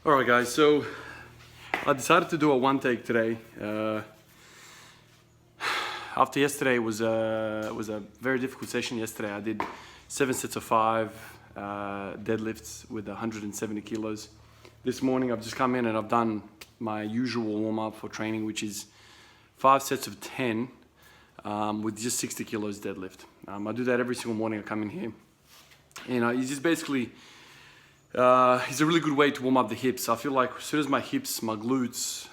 Alright guys, so I decided to do a one take today. After yesterday was a very difficult session yesterday. I did 7 sets of 5 deadlifts with 170 kilos. This morning I've just come in and I've done my usual warm-up for training, which is 5 sets of 10 with just 60 kilos deadlift. I do that every single morning. I come in here and it's just basically it's a really good way to warm up the hips. I feel like as soon as my hips, my glutes,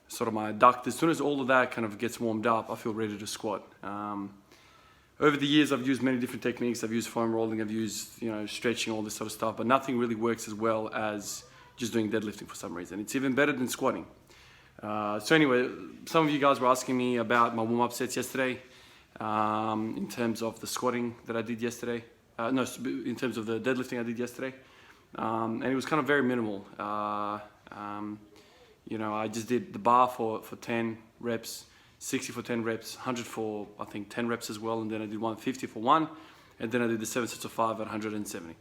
sort of my adductors, as soon as all of that kind of gets warmed up, I feel ready to squat. Over the years, I've used many different techniques. I've used foam rolling, I've used stretching, all this sort of stuff, but nothing really works as well as just doing deadlifting for some reason. It's even better than squatting. So anyway, some of you guys were asking me about my warm-up sets yesterday, in terms of the squatting that I did yesterday. No, in terms of the deadlifting I did yesterday, and it was kind of very minimal. I just did the bar for 10 reps, 60 for 10 reps, 100 for I think 10 reps as well, and then I did 150 for 1, and then I did the 7 sets of 5 at 170.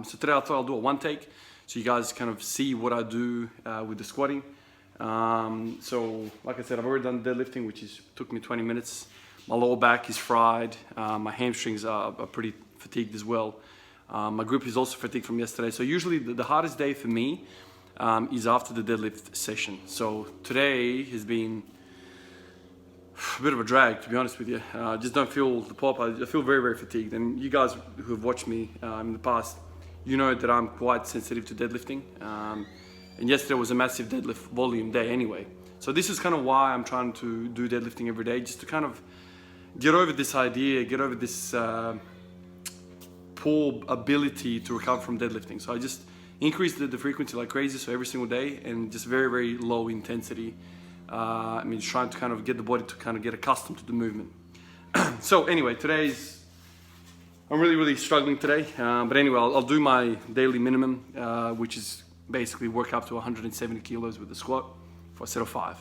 So today I thought I'll do a one take, so you guys kind of see what I do with the squatting. So like I said, I've already done deadlifting, which took me 20 minutes. My lower back is fried. My hamstrings are pretty fatigued as well. My grip is also fatigued from yesterday. So usually the hardest day for me is after the deadlift session. So today has been a bit of a drag, to be honest with you. I just don't feel the pop. I feel very, very fatigued. And you guys who have watched me in the past, you know that I'm quite sensitive to deadlifting. And yesterday was a massive deadlift volume day anyway. So this is kind of why I'm trying to do deadlifting every day, just to kind of get over this idea, get over this poor ability to recover from deadlifting. So I just increased the frequency like crazy, so every single day, and just very, very low intensity. Trying to kind of get the body to kind of get accustomed to the movement. So anyway, I'm really, really struggling today. But anyway, I'll do my daily minimum, which is basically work up to 170 kilos with the squat for a set of 5.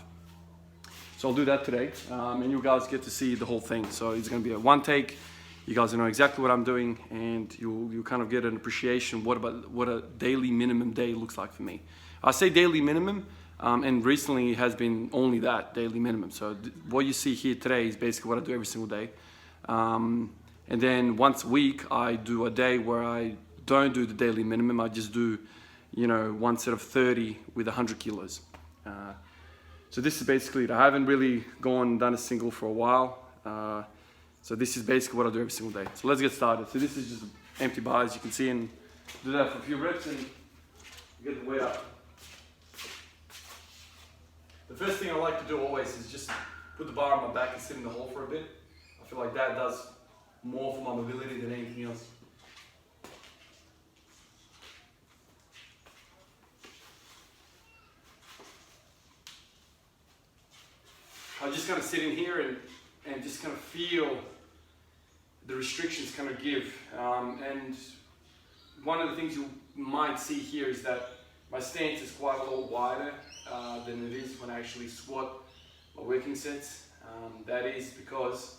So I'll do that today, and you guys get to see the whole thing. So it's going to be a one take. You guys will know exactly what I'm doing, and you'll kind of get an appreciation what a daily minimum day looks like for me. I say daily minimum, and recently it has been only that, daily minimum. So what you see here today is basically what I do every single day. And then once a week, I do a day where I don't do the daily minimum. I just do, one set of 30 with 100 kilos. So this is basically it. I haven't really done a single for a while. So this is basically what I do every single day. So let's get started. So this is just empty bar, as you can see, and do that for a few reps and get the weight up. The first thing I like to do always is just put the bar on my back and sit in the hole for a bit. I feel like that does more for my mobility than anything else. I just kind of sit in here and just kind of feel the restrictions kind of give. And one of the things you might see here is that my stance is quite a lot wider than it is when I actually squat my working sets. That is because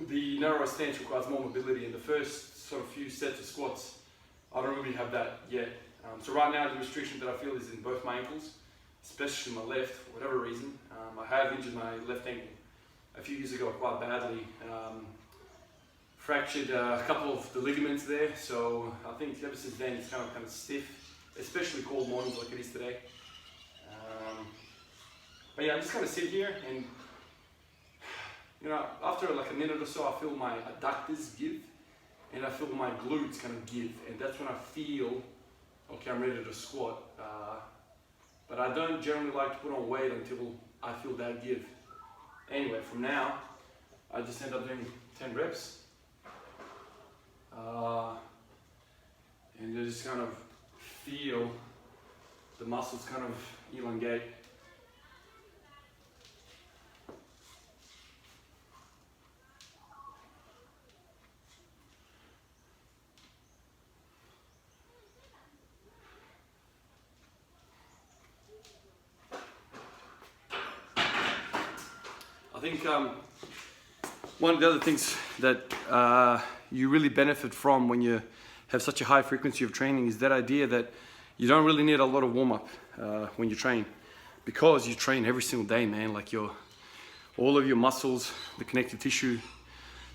the narrow stance requires more mobility, and the first sort of few sets of squats, I don't really have that yet. So right now the restriction that I feel is in both my ankles, especially my left, for whatever reason. I have injured my left ankle a few years ago quite badly. Fractured a couple of the ligaments there, so I think ever since then it's kind of stiff, especially cold mornings like it is today. But yeah, I just kind of sit here and, after like a minute or so, I feel my adductors give and I feel my glutes kind of give, and that's when I feel, okay, I'm ready to squat. But I don't generally like to put on weight until I feel that give. Anyway, from now, I just end up doing 10 reps. And you just kind of feel the muscles kind of elongate. I think one of the other things that you really benefit from when you have such a high frequency of training is that idea that you don't really need a lot of warm-up when you train, because you train every single day, man. Like all of your muscles, the connective tissue,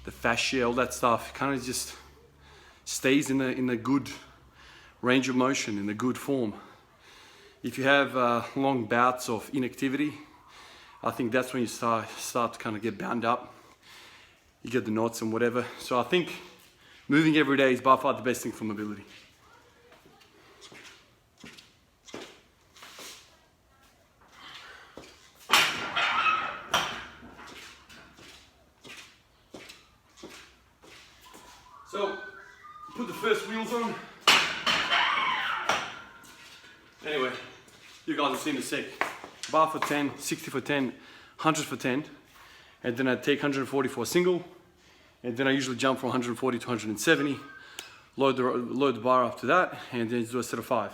the fascia, all that stuff kind of just stays in a good range of motion, in a good form. If you have long bouts of inactivity, I think that's when you start to kind of get bound up. You get the knots and whatever. So I think moving every day is by far the best thing for mobility. So, put the first wheels on. Anyway, you guys have seen the sec. Bar for 10, 60 for 10, 100 for 10. And then I take 140 for a single. And then I usually jump from 140 to 170. Load the bar up to that, and then do a set of 5.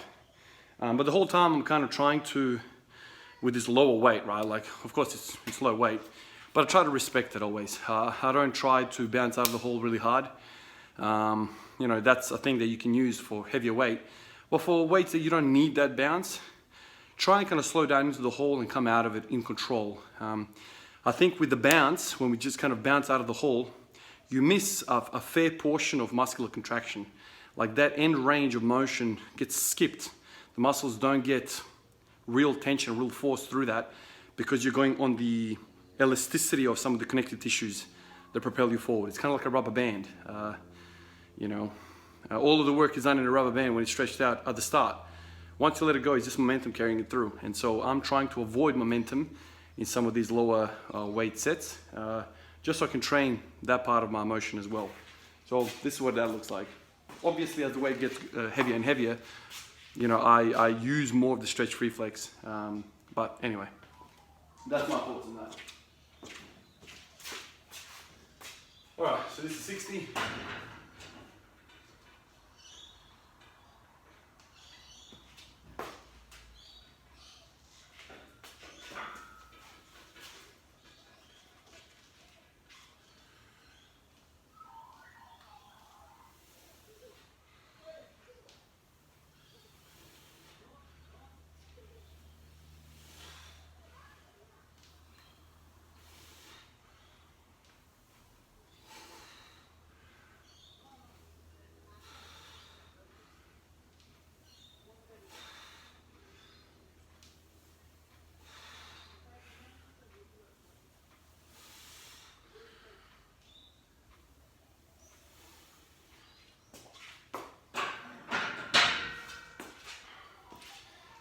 But the whole time I'm kind of trying to, with this lower weight, right? Like, of course it's low weight, but I try to respect it always. I don't try to bounce out of the hole really hard. You know, that's a thing that you can use for heavier weight. But for weights that you don't need that bounce, try and kind of slow down into the hole and come out of it in control. I think with the bounce, when we just kind of bounce out of the hole, you miss a fair portion of muscular contraction. Like that end range of motion gets skipped. The muscles don't get real tension, real force through that, because you're going on the elasticity of some of the connective tissues that propel you forward. It's kind of like a rubber band. You know, all of the work is done in a rubber band when it's stretched out at the start. Once you let it go, it's just momentum carrying it through. And so I'm trying to avoid momentum in some of these lower weight sets, just so I can train that part of my motion as well. So this is what that looks like. Obviously, as the weight gets heavier and heavier, you know, I use more of the stretch reflex. But anyway, that's my thoughts on that. All right, so this is 60.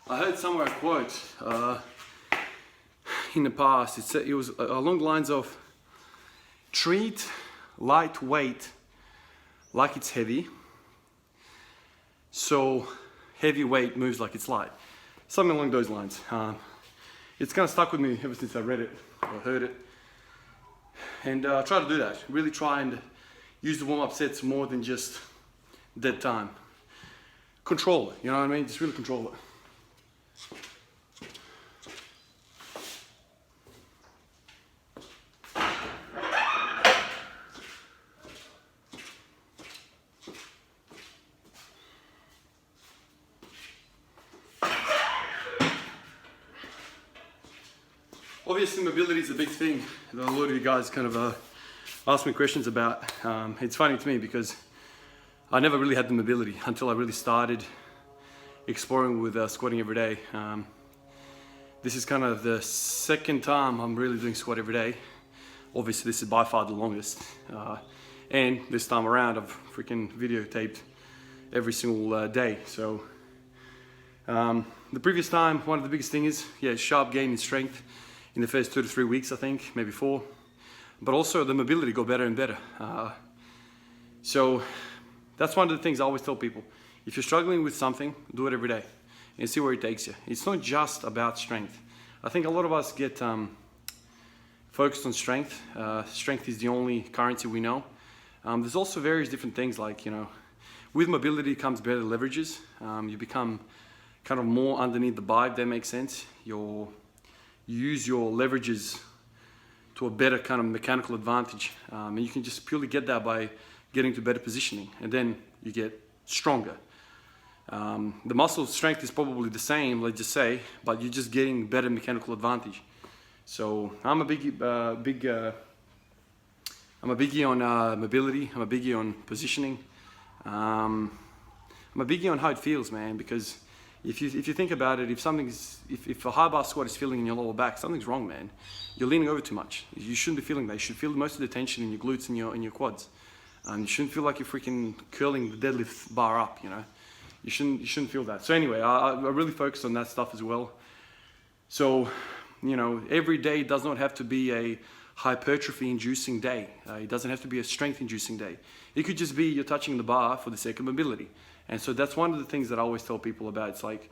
I heard somewhere a quote in the past. It was along the lines of, treat lightweight like it's heavy, so heavy weight moves like it's light. Something along those lines. It's kind of stuck with me ever since I read it or heard it. And I try to do that. Really try and use the warm-up sets more than just dead time. Control it, you know what I mean? Just really control it. Obviously, mobility is a big thing that a lot of you guys kind of ask me questions about. It's funny to me because I never really had the mobility until I really started exploring with squatting every day. This is kind of the second time I'm really doing squat every day. Obviously, this is by far the longest. And this time around, I've freaking videotaped every single day. So the previous time, one of the biggest things is, sharp gain in strength in the first 2 to 3 weeks, I think, maybe 4. But also the mobility got better and better. So that's one of the things I always tell people. If you're struggling with something, do it every day and see where it takes you. It's not just about strength. I think a lot of us get focused on strength. Strength is the only currency we know. There's also various different things like, with mobility comes better leverages. You become kind of more underneath the bar, if that makes sense. You use your leverages to a better kind of mechanical advantage. And you can just purely get that by getting to better positioning. And then you get stronger. The muscle strength is probably the same, let's just say, but you're just getting better mechanical advantage. So I'm a biggie on mobility. I'm a biggie on positioning. I'm a biggie on how it feels, man, because if you think about it, if a high bar squat is feeling in your lower back, something's wrong, man. You're leaning over too much. You shouldn't be feeling that. You should feel most of the tension in your glutes and your quads. You shouldn't feel like you're freaking curling the deadlift bar up, you know. You shouldn't feel that. So anyway, I really focused on that stuff as well. So, you know, every day does not have to be a hypertrophy inducing day. It doesn't have to be a strength inducing day. It could just be you're touching the bar for the sake of mobility. And so that's one of the things that I always tell people about. It's like,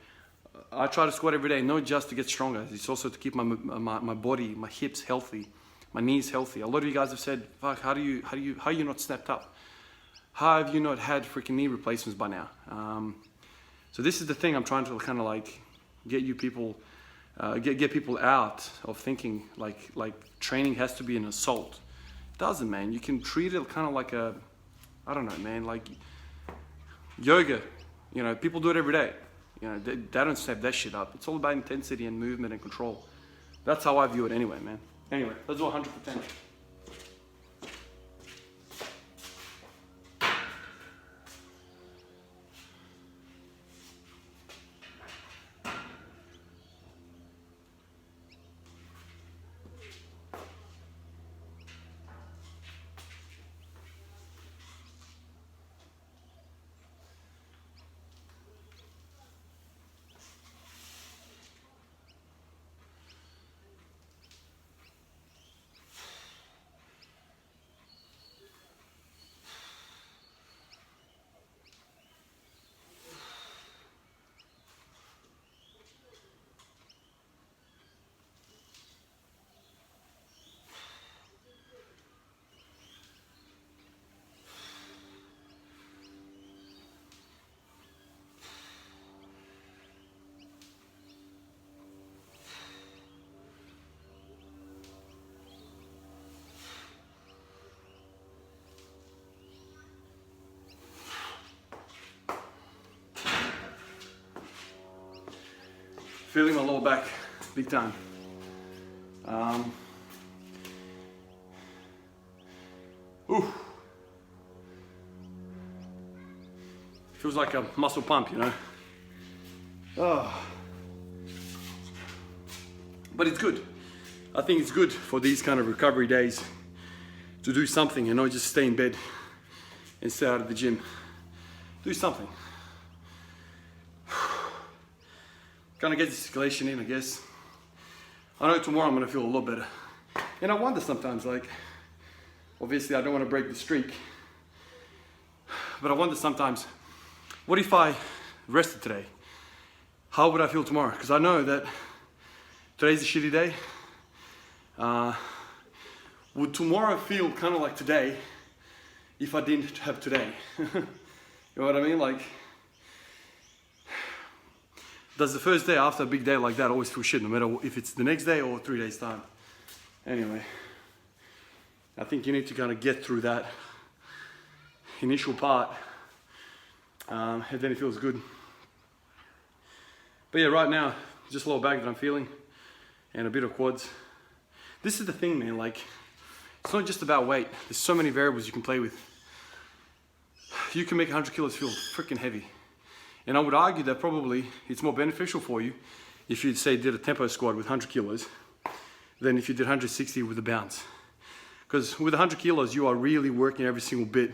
I try to squat every day, not just to get stronger. It's also to keep my body, my hips healthy, my knees healthy. A lot of you guys have said, fuck, how are you not snapped up? How have you not had freaking knee replacements by now? So this is the thing I'm trying to kind of like get you people, get people out of thinking like training has to be an assault. It doesn't, man. You can treat it kind of like a, I don't know, man, like yoga. You know, people do it every day. You know, they don't step that shit up. It's all about intensity and movement and control. That's how I view it anyway, man. Anyway, let's do 100 for 10. Feeling my lower back big time. Feels like a muscle pump, you know. Oh. But it's good. I think it's good for these kind of recovery days to do something and not just stay in bed and stay out of the gym. Do something. Gonna get this escalation in, I guess. I know tomorrow I'm gonna feel a lot better. And I wonder sometimes, like, obviously I don't wanna break the streak, but I wonder sometimes, what if I rested today? How would I feel tomorrow? Because I know that today's a shitty day. Would tomorrow feel kind of like today if I didn't have today? You know what I mean? Like, does the first day after a big day like that always feel shit, no matter if it's the next day or 3 days time? Anyway, I think you need to kind of get through that initial part, and then it feels good. But yeah, right now, just lower back that I'm feeling, and a bit of quads. This is the thing, man, like, it's not just about weight. There's so many variables you can play with. You can make 100 kilos feel freaking heavy. And I would argue that probably it's more beneficial for you if you say did a tempo squat with 100 kilos than if you did 160 with a bounce. Because with 100 kilos, you are really working every single bit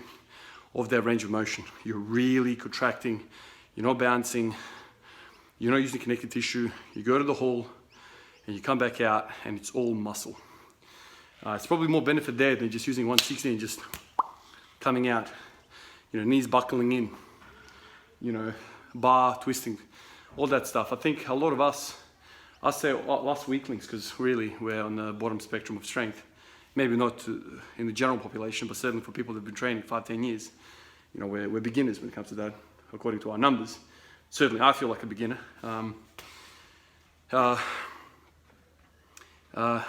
of that range of motion. You're really contracting, you're not bouncing, you're not using connective tissue. You go to the hole and you come back out and it's all muscle. It's probably more benefit there than just using 160 and just coming out, you know, knees buckling in, you know, bar twisting, all that stuff. I think a lot of us, I say us weaklings, because really we're on the bottom spectrum of strength. Maybe not in the general population, but certainly for people that have been training 5-10 years. You know, we're beginners when it comes to that, according to our numbers. Certainly I feel like a beginner. A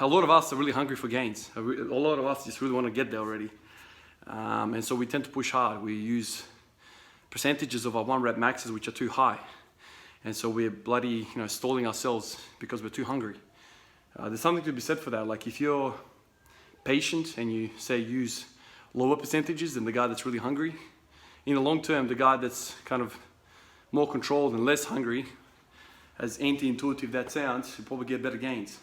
lot of us are really hungry for gains. A lot of us just really want to get there already. And so we tend to push hard. We use percentages of our 1 rep maxes which are too high. And so we're bloody, stalling ourselves because we're too hungry. There's something to be said for that. Like if you're patient and you say use lower percentages than the guy that's really hungry, in the long term, the guy that's kind of more controlled and less hungry, as anti-intuitive that sounds, you'll probably get better gains.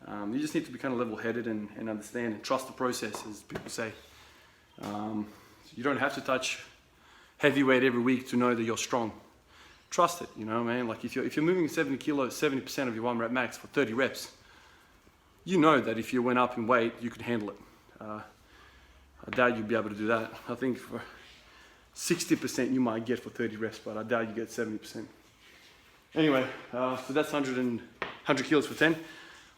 You just need to be kind of level-headed and understand and trust the process, as people say. You don't have to touch heavyweight every week to know that you're strong. Trust it, man. Like if you're moving 70 kilos, 70% of your 1 rep max for 30 reps, you know that if you went up in weight, you could handle it. I doubt you'd be able to do that. I think for 60% you might get for 30 reps, but I doubt you get 70%. Anyway, so that's 100 kilos for 10.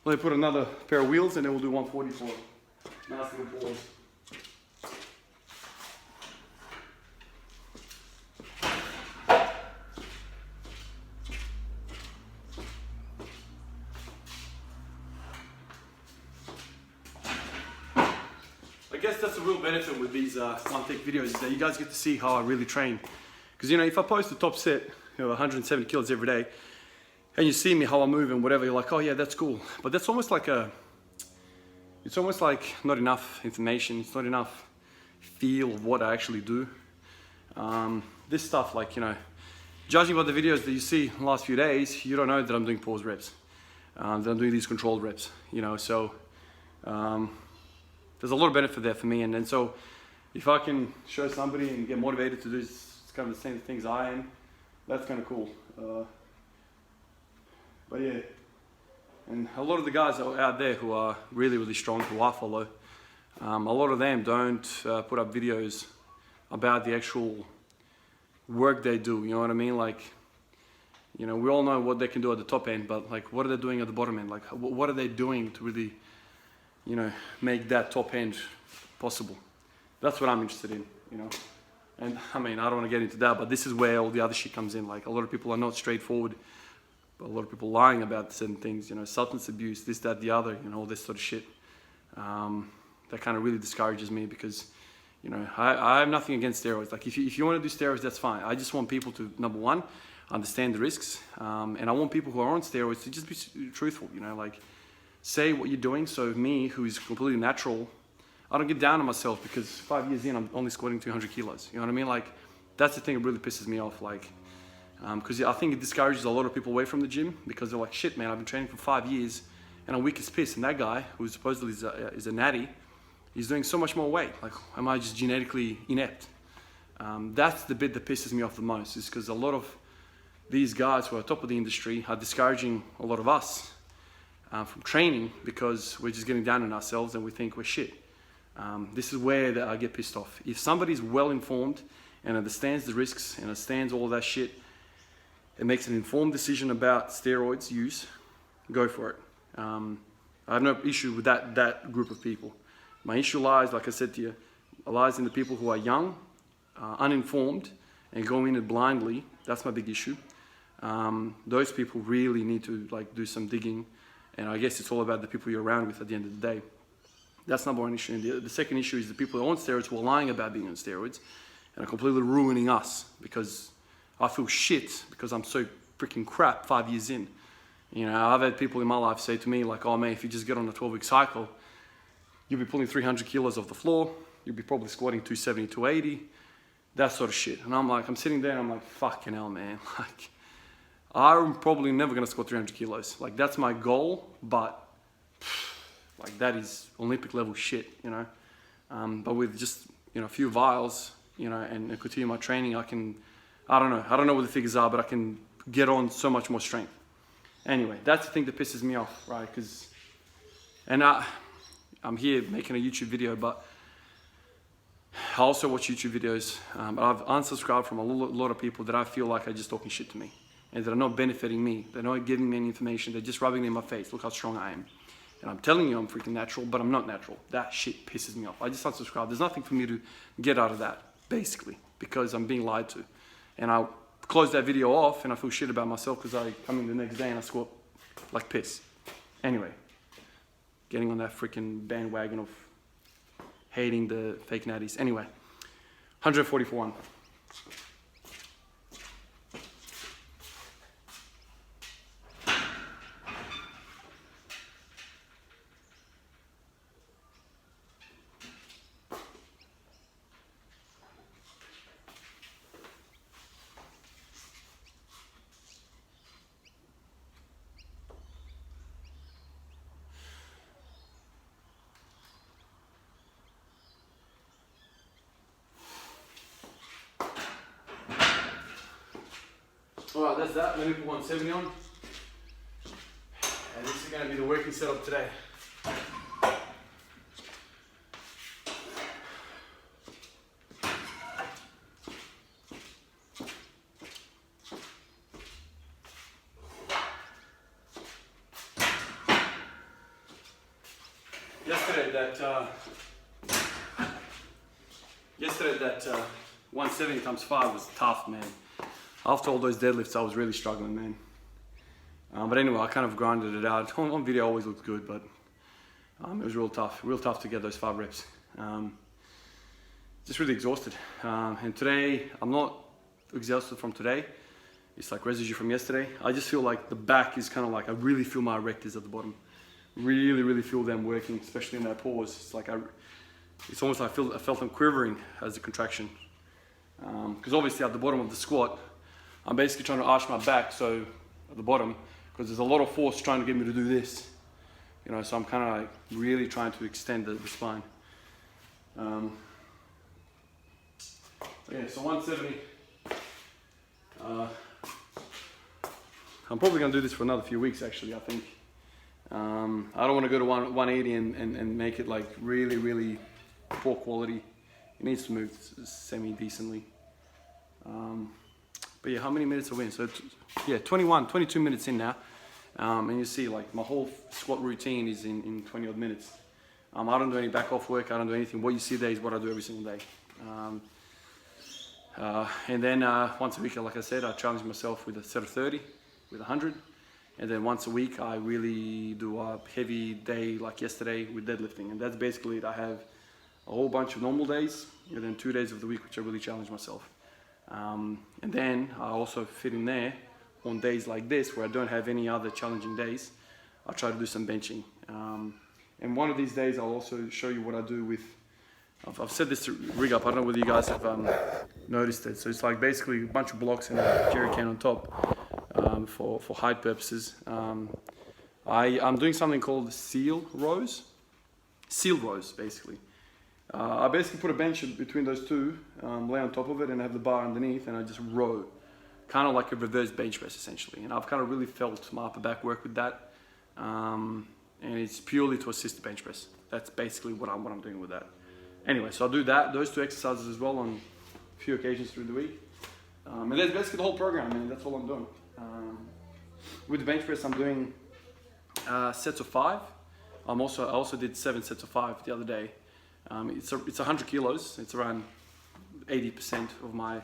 Let me put another pair of wheels and then we'll do 140 for nice little pause. I guess that's the real benefit with these one-take videos, is that you guys get to see how I really train. Because if I post a top set, 170 kilos every day, and you see me how I move and whatever, you're like, oh yeah, that's cool. But that's almost like it's almost like not enough information. It's not enough feel of what I actually do. This stuff, like, judging by the videos that you see in the last few days, you don't know that I'm doing pause reps, that I'm doing these controlled reps, so there's a lot of benefit there for me. And so if I can show somebody and get motivated to do kind of the same things I am, that's kind of cool. But yeah, and a lot of the guys out there who are really, really strong, who I follow, a lot of them don't put up videos about the actual work they do, you know what I mean? Like, we all know what they can do at the top end, but like, what are they doing at the bottom end? Like, what are they doing to really, make that top end possible? That's what I'm interested in, And I mean, I don't want to get into that, but this is where all the other shit comes in. Like, a lot of people are not straightforward, but a lot of people lying about certain things, substance abuse, this, that, the other, all this sort of shit. That kind of really discourages me because, I have nothing against steroids. Like, if you want to do steroids, that's fine. I just want people to, number one, understand the risks. And I want people who are on steroids to just be truthful, like, say what you're doing. So me, who is completely natural, I don't get down on myself because 5 years in, I'm only squatting 200 kilos. You know what I mean? Like, that's the thing that really pisses me off. Like, because I think it discourages a lot of people away from the gym because they're like, shit, man, I've been training for 5 years and I'm weak as piss. And that guy, who supposedly is a natty, he's doing so much more weight. Like, am I just genetically inept? That's the bit that pisses me off the most, is because a lot of these guys who are top of the industry are discouraging a lot of us from training because we're just getting down on ourselves and we think we're shit. This is where I get pissed off. If somebody's well informed and understands the risks and understands all that shit and makes an informed decision about steroids use, go for it. I have no issue with that group of people. My issue lies, like I said to you, lies in the people who are young, uninformed, and go in it blindly. That's my big issue. Those people really need to do some digging, and I guess it's all about the people you're around with at the end of the day. That's number one issue. And the second issue is the people who are on steroids who are lying about being on steroids and are completely ruining us because I feel shit because I'm so freaking crap 5 years in. I've had people in my life say to me like, oh man, if you just get on a 12-week cycle, you'll be pulling 300 kilos off the floor. You'll be probably squatting 270, 280, that sort of shit. And I'm sitting there and I'm like, fucking hell, man. Like, I'm probably never going to squat 300 kilos. Like, that's my goal, but like, that is Olympic level shit, But with just, a few vials, and continue my training, I don't know what the figures are, but I can get on so much more strength. Anyway, that's the thing that pisses me off, right? I'm here making a YouTube video, but I also watch YouTube videos. I've unsubscribed from a lot of people that I feel like are just talking shit to me and that are not benefiting me. They're not giving me any information. They're just rubbing it in my face. Look how strong I am. And I'm telling you I'm freaking natural, but I'm not natural. That shit pisses me off. I just unsubscribe. There's nothing for me to get out of that, basically, because I'm being lied to. And I'll close that video off and I feel shit about myself because I come in the next day and I squat like piss. Anyway, getting on that freaking bandwagon of hating the fake natties. Anyway, 140 for one. Alright, that's that. Let me put 170 on. And this is going to be the working setup today. Yesterday that 170 times 5 was tough, man. After all those deadlifts, I was really struggling, man. But anyway, I kind of grinded it out. On video always looked good, but it was real tough to get those 5 reps. Just really exhausted. And today, I'm not exhausted from today. It's like residue from yesterday. I just feel like the back is kind of like, I really feel my erectors at the bottom. Really feel them working, especially in that pause. It's like it's almost like I felt them quivering as a contraction. Because obviously at the bottom of the squat, I'm basically trying to arch my back, so at the bottom, because there's a lot of force trying to get me to do this. You know, so I'm kind of like really trying to extend the spine. Yeah, so 170. I'm probably gonna do this for another few weeks actually, I think. I don't want to go to 180 and make it like really poor quality. It needs to move semi-decently. But yeah, how many minutes are we in? So yeah, 22 minutes in now. And you see like my whole squat routine is in 20 odd minutes. I don't do any back off work, I don't do anything. What you see there is what I do every single day. And then once a week, like I said, I challenge myself with a set of 30, with 100. And then once a week, I really do a heavy day like yesterday with deadlifting. And that's basically it. I have a whole bunch of normal days, and then 2 days of the week, which I really challenge myself. And then I also fit in there on days like this, where I don't have any other challenging days. I try to do some benching. And one of these days, I'll also show you what I do with, I've set this rig up. I don't know whether you guys have noticed it. So it's like basically a bunch of blocks and a jerry can on top. For height purposes. I'm doing something called seal rows, basically. I basically put a bench between those two, lay on top of it and have the bar underneath, and I just row, kind of like a reverse bench press essentially. And I've kind of really felt my upper back work with that, and it's purely to assist the bench press. That's basically what I'm doing with that. Anyway, so I'll do those 2 exercises as well on a few occasions through the week. And that's basically the whole program, man. That's all I'm doing. With the bench press, I'm doing sets of 5. I also did 7 sets of 5 the other day. It's 100 kilos. It's around 80% of my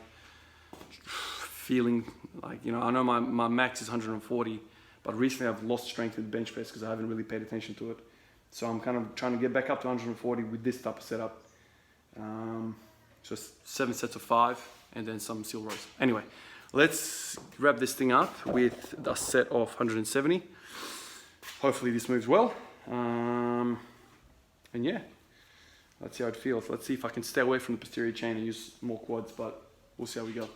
feeling. Like, you know, I know my max is 140, but recently I've lost strength with bench press because I haven't really paid attention to it. So I'm kind of trying to get back up to 140 with this type of setup. So 7 sets of 5 and then some seal rows. Anyway, let's wrap this thing up with a set of 170. Hopefully this moves well. And yeah, let's see how it feels. Let's see if I can stay away from the posterior chain and use more quads, but we'll see how we go.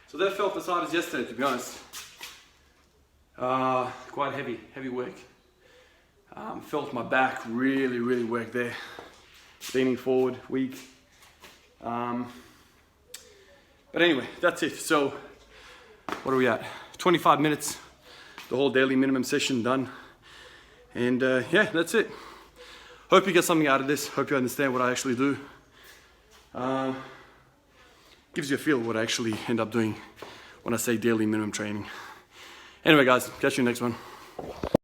So that felt as hard as yesterday, to be honest. Quite heavy work. Felt my back really work there. Leaning forward, weak. But anyway, that's it. So, what are we at? 25 minutes, the whole daily minimum session done. And yeah, that's it. Hope you get something out of this. Hope you understand what I actually do. Gives you a feel what I actually end up doing when I say daily minimum training. Anyway guys, catch you next one.